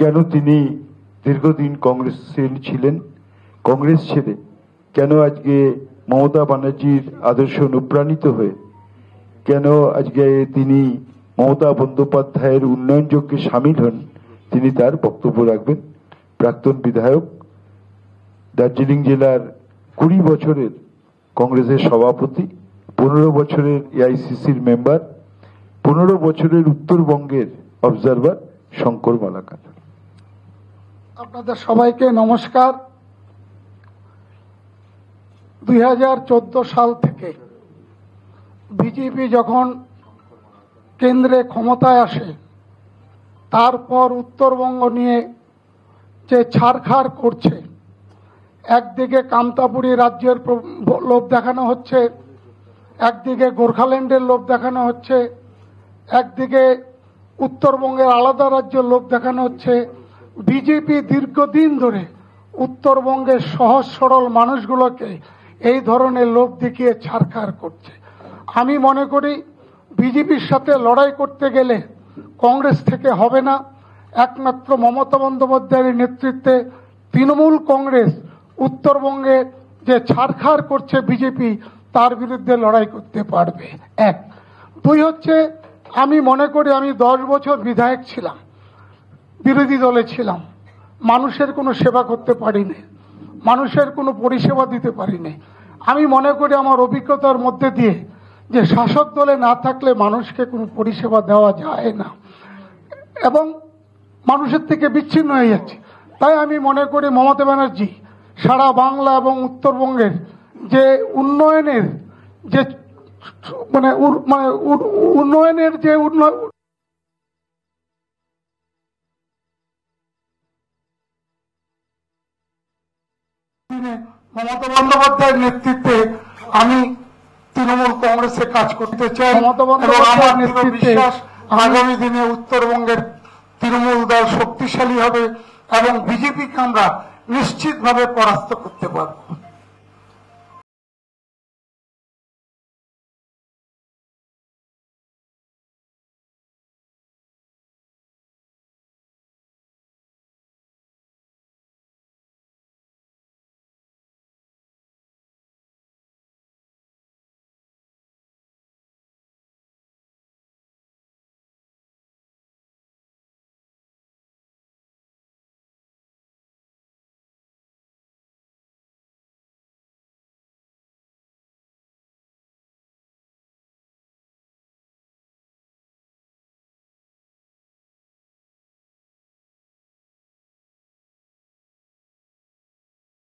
কেন তিনি দীর্ঘদিন কংগ্রেসে ছিলেন, কংগ্রেস ছেড়ে কেন আজকে মমতা ব্যানার্জির আদর্শ অনুপ্রাণিত হয়ে কেন আজকে তিনি মমতা বন্দ্যোপাধ্যায়ের উন্নয়ন যজ্ঞে সামিল হন, তিনি তার বক্তব্য রাখবেন। প্রাক্তন বিধায়ক, দার্জিলিং জেলার 20 বছরের কংগ্রেসের সভাপতি, 15 বছরের এআইসিসির মেম্বার, 15 বছরের উত্তরবঙ্গের অবজারভার শঙ্কর মালাকার। আপনাদের সবাইকে নমস্কার। 2014 সাল থেকে বিজেপি যখন কেন্দ্রে ক্ষমতায় আসে, তারপর উত্তরবঙ্গ নিয়ে যে ছাড়খাড় করছে, একদিকে কামতাপুরী রাজ্যের লোভ দেখানো হচ্ছে, একদিকে গোর্খাল্যান্ডের লোভ দেখানো হচ্ছে, একদিকে উত্তরবঙ্গের আলাদা রাজ্যের লোভ দেখানো হচ্ছে। বিজেপি দীর্ঘদিন ধরে উত্তরবঙ্গের সহজ সরল মানুষগুলোকে এই ধরনের লোভ দেখিয়ে ছাড়খাড় করছে। আমি মনে করি বিজেপির সাথে লড়াই করতে গেলে কংগ্রেস থেকে হবে না। একমাত্র মমতা বন্দ্যোপাধ্যায়ের নেতৃত্বে তৃণমূল কংগ্রেস উত্তরবঙ্গে যে ছাড়খাড় করছে বিজেপি, তার বিরুদ্ধে লড়াই করতে পারবে। এক। দুই হচ্ছে, আমি মনে করি আমি 10 বছর বিধায়ক ছিলাম, বিরোধী দলে ছিলাম, মানুষের কোনো সেবা করতে পারিনি, মানুষের কোনো পরিষেবা দিতে পারিনি। আমি মনে করি আমার অভিজ্ঞতার মধ্যে দিয়ে যে শাসক দলে না থাকলে মানুষকে কোনো পরিষেবা দেওয়া যায় না এবং মানুষের থেকে বিচ্ছিন্ন হয়ে যাচ্ছে। তাই আমি মনে করি মমতা ব্যানার্জি সারা বাংলা এবং উত্তরবঙ্গের যে উন্নয়নের যে উন্নয়নের যে মমতা বন্দ্যোপাধ্যায়ের নেতৃত্বে আমি তৃণমূল কংগ্রেসে কাজ করতে চাই। মমতা বন্দ্যোপাধ্যায়ের নেতৃত্বে আগামী দিনে উত্তরবঙ্গের তৃণমূল দল শক্তিশালী হবে এবং বিজেপিকে আমরা নিশ্চিতভাবে পরাস্ত করতে পারব।